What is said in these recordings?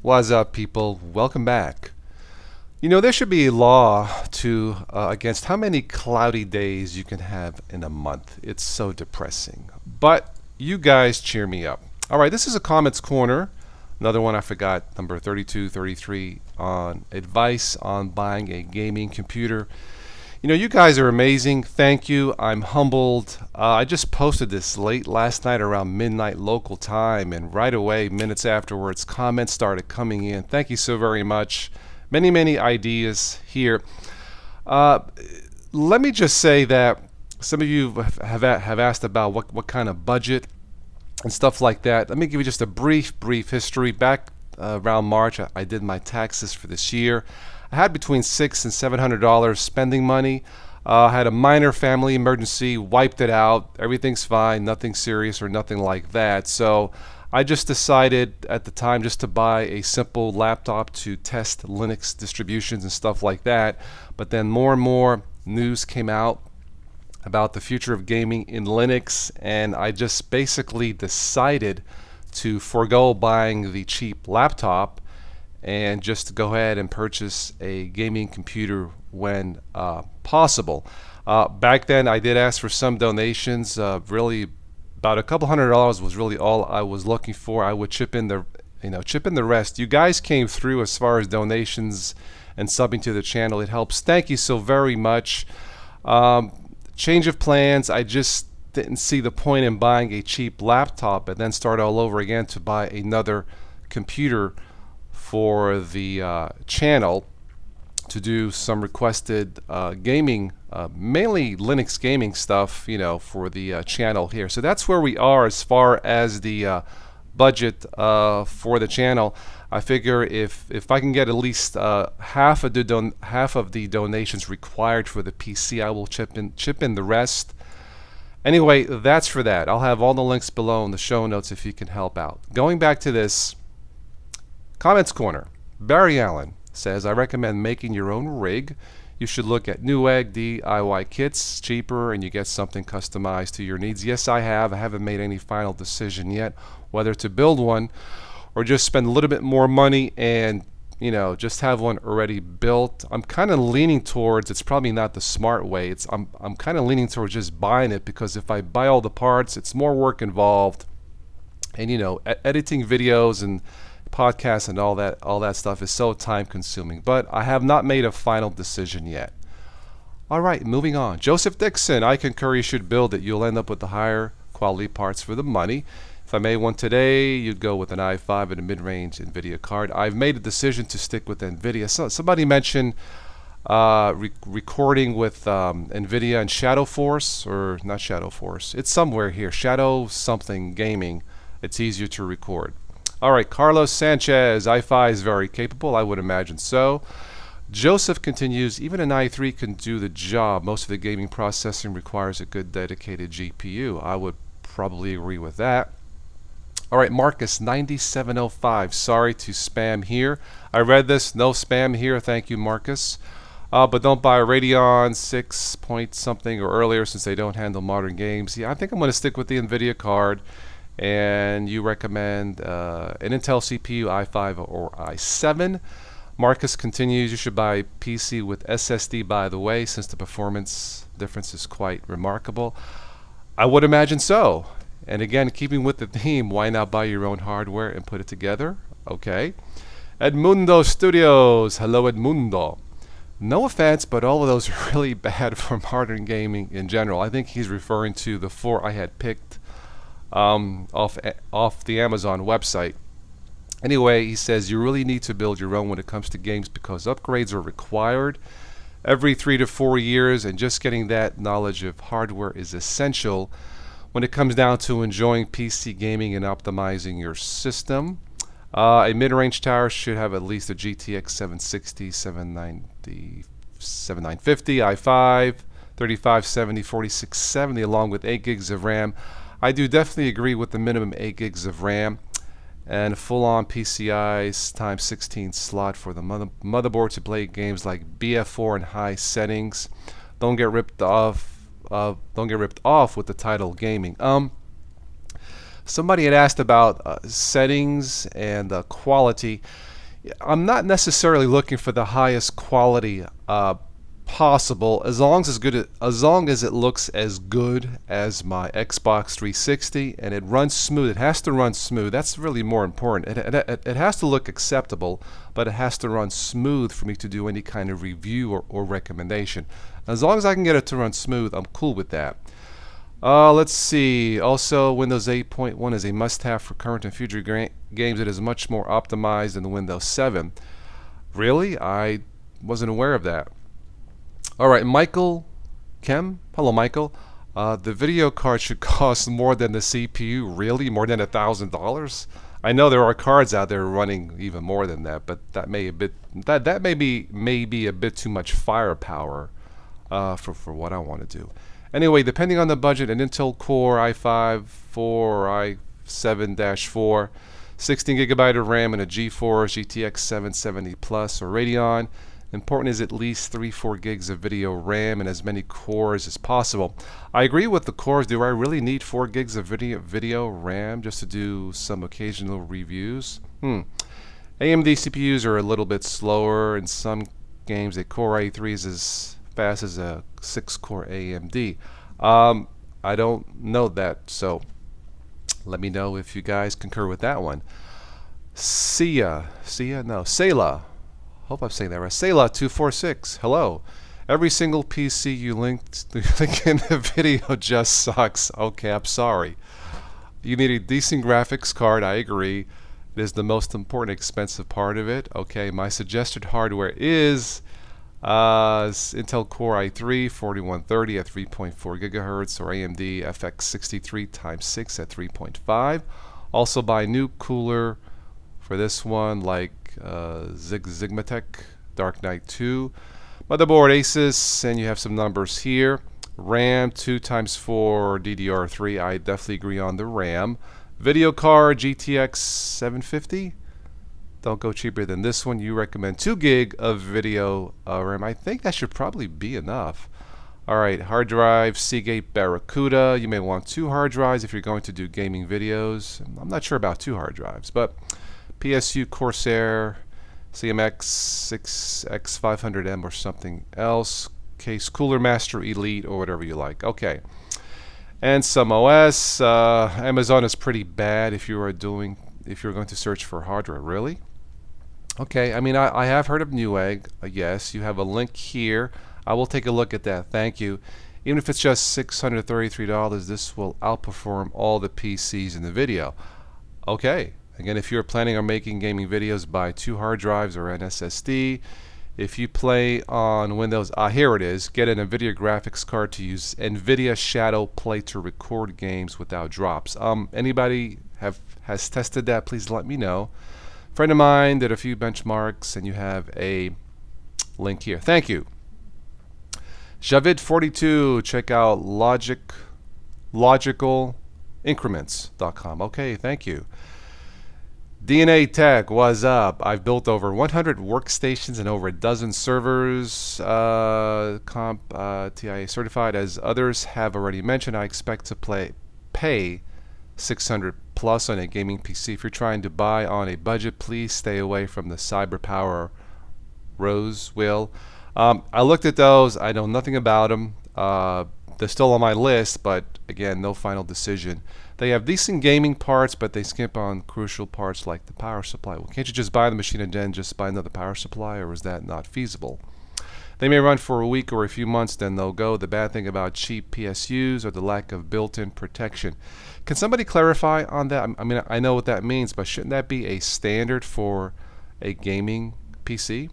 What's up, people? Welcome back. You know, there should be a law to against how many cloudy days you can have in a month. It's so depressing. But you guys cheer me up. All right, this is a comments corner. Another one I forgot, number 3233 on advice on buying a gaming computer. You know, you guys are amazing. Thank you. I'm humbled. I just posted this late last night around midnight local time, and right away, minutes afterwards, comments started coming in. Thank you so very much. Many ideas here. Uh, Let me just say that some of you have asked about what kind of budget and stuff like that. Let me give you just a brief history. Back around March, I did my taxes for this year. I had between $600 and $700 spending money. I had a minor family emergency, wiped it out. Everything's fine, nothing serious or nothing like that. So I just decided at the time just to buy a simple laptop to test Linux distributions and stuff like that. But then more and more news came out about the future of gaming in Linux, and I just basically decided to forego buying the cheap laptop and just to go ahead and purchase a gaming computer when possible. Back then, I did ask for some donations. Really, about a couple $100 was really all I was looking for. I would chip in the rest. You guys came through as far as donations and subbing to the channel. It helps. Thank you so very much. Change of plans. I just didn't see the point in buying a cheap laptop and then start all over again to buy another computer for the channel to do some requested gaming, mainly Linux gaming stuff, for the channel here. So that's where we are as far as the budget for the channel. I figure if I can get at least half of the donations required for the PC, I will chip in the rest. Anyway, that's for that. I'll have all the links below in the show notes if you can help out. Going back to this comments corner, Barry Allen says, I recommend making your own rig. You should look at Newegg DIY kits, cheaper, and you get something customized to your needs. Yes, I have. I haven't made any final decision yet whether to build one or just spend a little bit more money and just have one already built. I'm kind of leaning towards, it's probably not the smart way. I'm kind of leaning towards just buying it, because if I buy all the parts, it's more work involved, and editing videos and podcasts and all that stuff is so time consuming. But I have not made a final decision yet. All right, moving on. Joseph Dixon, I concur you should build it. You'll end up with the higher quality parts for the money. If I made one today, you'd go with an i5 and a mid-range NVIDIA card. I've made a decision to stick with NVIDIA. So somebody mentioned recording with NVIDIA and Shadow Force, or not Shadow Force. It's somewhere here. Shadow something gaming. It's easier to record. All right, Carlos Sanchez, i5 is very capable. I would imagine so. Joseph continues, even an i3 can do the job. Most of the gaming processing requires a good dedicated GPU. I would probably agree with that. All right, Marcus 9705. Sorry to spam here. I read this. No spam here. Thank you, Marcus. But don't buy a Radeon 6 point something or earlier, since they don't handle modern games. Yeah, I think I'm going to stick with the NVIDIA card. And you recommend an Intel CPU, i5 or i7. Marcus continues, you should buy a PC with SSD, by the way, since the performance difference is quite remarkable. I would imagine so. And again, keeping with the theme, why not buy your own hardware and put it together? Okay. Edmundo Studios. Hello, Edmundo. No offense, but all of those are really bad for modern gaming in general. I think he's referring to the 4 I had picked off the Amazon website. Anyway, he says you really need to build your own when it comes to games, because upgrades are required every 3 to 4 years, and just getting that knowledge of hardware is essential when it comes down to enjoying PC gaming and optimizing your system. A mid-range tower should have at least a GTX 760, 790, 7950, i5, 3570, 4670, along with 8 gigs of RAM. I do definitely agree with the minimum 8 gigs of RAM and full-on PCI's times 16 slot for the motherboard to play games like BF4 in high settings. Don't get ripped off with the title gaming. Somebody had asked about settings and quality. I'm not necessarily looking for the highest quality possible, as long as it looks as good as my Xbox 360 and it runs smooth. It has to run smooth. That's really more important. It has to look acceptable, but it has to run smooth for me to do any kind of review or recommendation. As long as I can get it to run smooth, I'm cool with that. Let's see. Also, Windows 8.1 is a must-have for current and future games. It is much more optimized than Windows 7. Really? I wasn't aware of that. All right, Michael Kem. Hello, Michael. The video card should cost more than the CPU. Really? More than $1,000? I know there are cards out there running even more than that, but that may be a bit too much firepower for what I want to do. Anyway, depending on the budget, an Intel Core i5 4 or i7-4, 16 gigabyte of RAM, and a GeForce GTX 770 Plus or Radeon. Important is at least 3-4 gigs of video RAM and as many cores as possible. I agree with the cores. Do I really need 4 gigs of video RAM just to do some occasional reviews? AMD CPUs are a little bit slower. In some games, a Core i3 is as fast as a 6-core AMD. I don't know that, so let me know if you guys concur with that one. Selah. Hope I'm saying that right. Selah246. Hello. Every single PC you link in the video just sucks. Okay, I'm sorry. You need a decent graphics card. I agree. It is the most important expensive part of it. Okay, my suggested hardware is Intel Core i3 4130 at 3.4 gigahertz or AMD FX 63x6 at 3.5. Also buy new cooler for this one, like Zigmatech Dark Knight 2. Motherboard Asus, and you have some numbers here. RAM 2x4 DDR3. I definitely agree on the RAM. Video card GTX 750. Don't go cheaper than this one. You recommend 2 gig of video RAM. I think that should probably be enough. Alright, hard drive, Seagate Barracuda. You may want 2 hard drives if you're going to do gaming videos. I'm not sure about 2 hard drives, but PSU Corsair, CMX 6X500M or something else. Case Cooler Master Elite or whatever you like. Okay. And some OS. Amazon is pretty bad if you're going to search for hardware. Really? Okay, I mean, I have heard of Newegg. Yes, you have a link here. I will take a look at that. Thank you. Even if it's just $633, this will outperform all the PCs in the video. Okay. Again, if you're planning on making gaming videos, buy 2 hard drives or an SSD. If you play on Windows, here it is. Get an NVIDIA graphics card to use NVIDIA Shadow Play to record games without drops. Anybody has tested that? Please let me know. Friend of mine did a few benchmarks, and you have a link here. Thank you. Javid42, check out logicalincrements.com. Okay, thank you. DNA Tech, what's up? I've built over 100 workstations and over a dozen servers, TIA certified. As others have already mentioned, I expect to pay $600 plus on a gaming PC. If you're trying to buy on a budget, please stay away from the CyberPower Rose wheel. I looked at those. I know nothing about them. They're still on my list, but again, no final decision. They have decent gaming parts, but they skimp on crucial parts like the power supply. Well, can't you just buy the machine and then just buy another power supply, or is that not feasible? They may run for a week or a few months, then they'll go. The bad thing about cheap PSUs are the lack of built-in protection. Can somebody clarify on that? I mean, I know what that means, but shouldn't that be a standard for a gaming PC?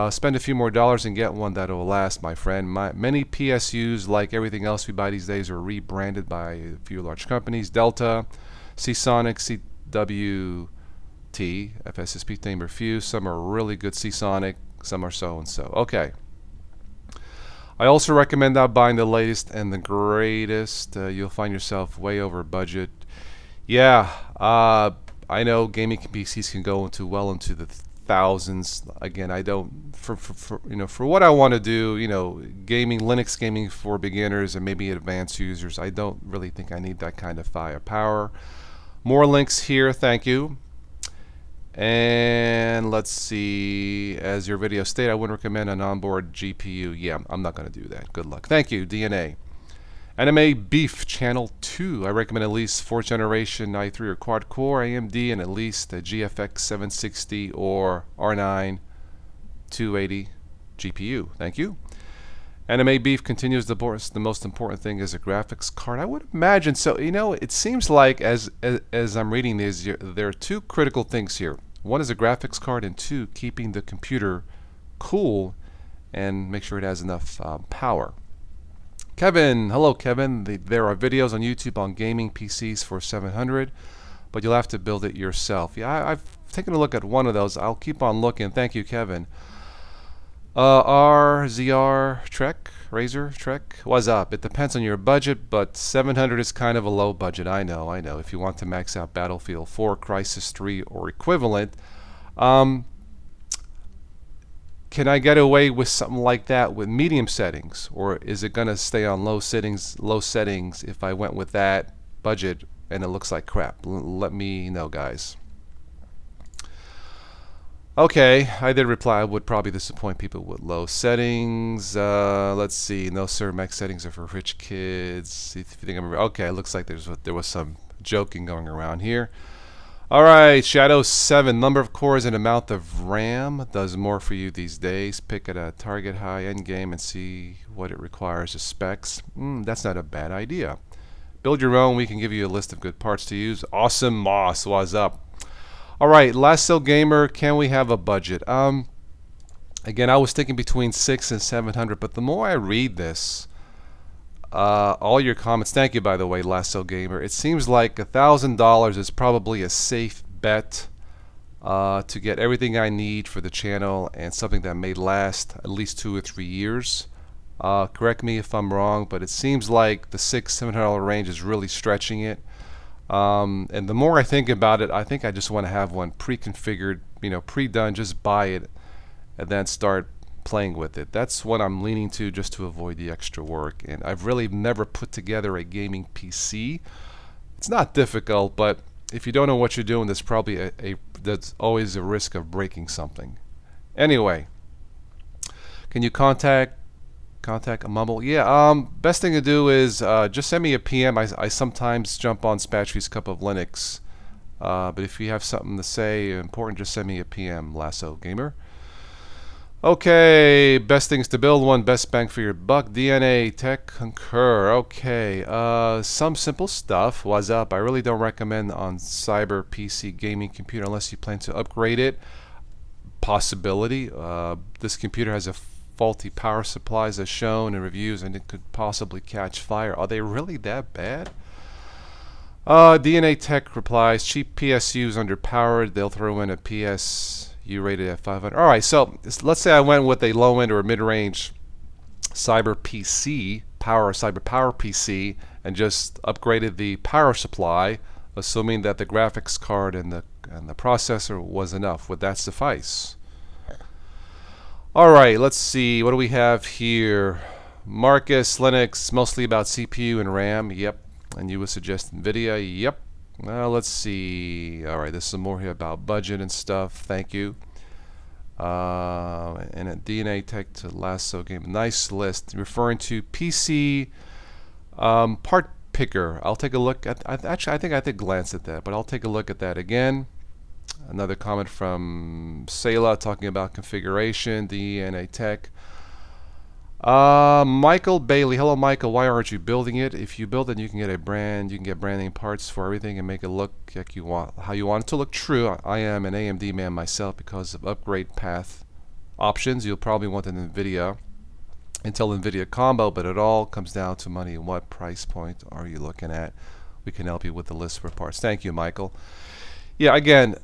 Spend a few more dollars and get one that will last, my friend. Many PSUs, like everything else we buy these days, are rebranded by a few large companies. Delta, Seasonic, CWT, FSSP, name a few. Some are really good Seasonic, some are so and so. Okay. I also recommend not buying the latest and the greatest. You'll find yourself way over budget. Yeah, I know gaming PCs can go well into the thousands. Again, I don't for what I want to do, gaming, Linux gaming for beginners and maybe advanced users, I don't really think I need that kind of firepower. More links here, thank you. And let's see, as your video stated, I wouldn't recommend an onboard GPU. Yeah, I'm not going to do that. Good luck. Thank you, DNA. Anime Beef Channel 2. I recommend at least 4th generation i3 or quad core AMD and at least a GFX 760 or R9 280 GPU. Thank you. Anime Beef continues, the most important thing is a graphics card. I would imagine so. You know, it seems like as I'm reading these, there are two critical things here. One is a graphics card, and two, keeping the computer cool and make sure it has enough power. Kevin, hello Kevin. There are videos on YouTube on gaming PCs for 700, but you'll have to build it yourself. Yeah, I've taken a look at one of those. I'll keep on looking. Thank you, Kevin. RZR Trek, Razor Trek, what's up? It depends on your budget, but 700 is kind of a low budget. I know. If you want to max out Battlefield 4, Crysis 3, or equivalent, can I get away with something like that with medium settings, or is it gonna stay on low settings if I went with that budget and it looks like crap? Let me know, guys. Okay, I did reply. I would probably disappoint people with low settings. Let's see. No, sir. Max settings are for rich kids. If you think I'm okay, it looks like there was some joking going around here. All right, Shadow 7. Number of cores and amount of RAM does more for you these days. Pick at a target high end game and see what it requires as specs. That's not a bad idea. Build your own. We can give you a list of good parts to use. Awesome Moss. What's up? All right, Lasso Gamer, can we have a budget? Again, I was thinking between 600 and 700, but the more I read this, all your comments, thank you by the way, Lasso Gamer, it seems like $1,000 is probably a safe bet to get everything I need for the channel and something that may last at least 2 or 3 years. Correct me if I'm wrong, but it seems like the $600-700 range is really stretching it. And the more I think about it, I think I just want to have one pre-configured, pre-done, just buy it and then start playing with it. That's what I'm leaning to, just to avoid the extra work. And I've really never put together a gaming PC. It's not difficult, but if you don't know what you're doing, there's probably there's always a risk of breaking something. Anyway, can you contact Mumble? Yeah, best thing to do is just send me a PM. I sometimes jump on Spatry's Cup of Linux, but if you have something to say important, just send me a PM, Lasso Gamer. Okay, best things to build one, best bang for your buck. DNA Tech Concur. Okay, some simple stuff. What's up? I really don't recommend on Cyber PC gaming computer unless you plan to upgrade it. Possibility. This computer has a faulty power supplies as shown in reviews, and it could possibly catch fire. Are they really that bad? DNA Tech replies, cheap PSUs underpowered. They'll throw in a PSU rated at 500. All right, so let's say I went with a low end or a mid range Cyber Power PC and just upgraded the power supply, assuming that the graphics card and the processor was enough. Would that suffice? All right, let's see. What do we have here? Marcus Linux, mostly about CPU and RAM. Yep. And you would suggest NVIDIA. Yep. Well, let's see. All right, this is more here about budget and stuff. Thank you. And a DNA Tech to Lasso Game. Nice list. Referring to PC part picker. I'll take a look at. Actually, I think glanced at that, but I'll take a look at that again. Another comment from Sayla talking about configuration, DNA Tech. Michael Bailey. Hello, Michael. Why aren't you building it? If you build it, you can get you can get brand name parts for everything and make it look like how you want it to look true. I am an AMD man myself because of upgrade path options. You'll probably want an NVIDIA, Intel NVIDIA combo, but it all comes down to money and what price point are you looking at. We can help you with the list for parts. Thank you, Michael. Yeah, again,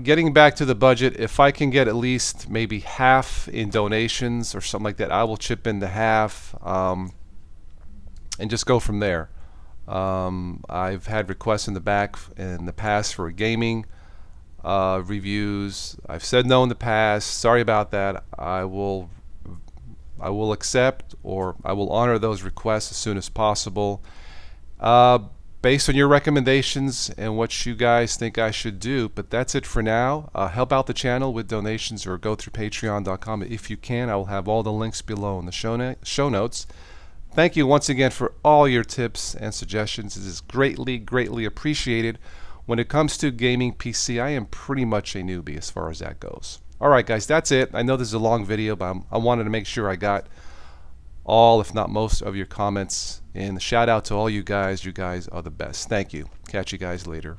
getting back to the budget, if I can get at least maybe half in donations or something like that, I will chip in the half and just go from there. I've had requests in the past for gaming reviews. I've said no in the past. Sorry about that. I will accept, or I will honor those requests as soon as possible. based on your recommendations and what you guys think I should do. But that's it for now. Help out the channel with donations or go through patreon.com if you can. I will have all the links below in the show notes. Thank you once again for all your tips and suggestions. It is greatly appreciated. When it comes to gaming PC, I am pretty much a newbie as far as that goes. Alright guys, that's it. I know this is a long video, but I wanted to make sure I got all, if not most, of your comments. And shout out to all you guys. You guys are the best. Thank you. Catch you guys later.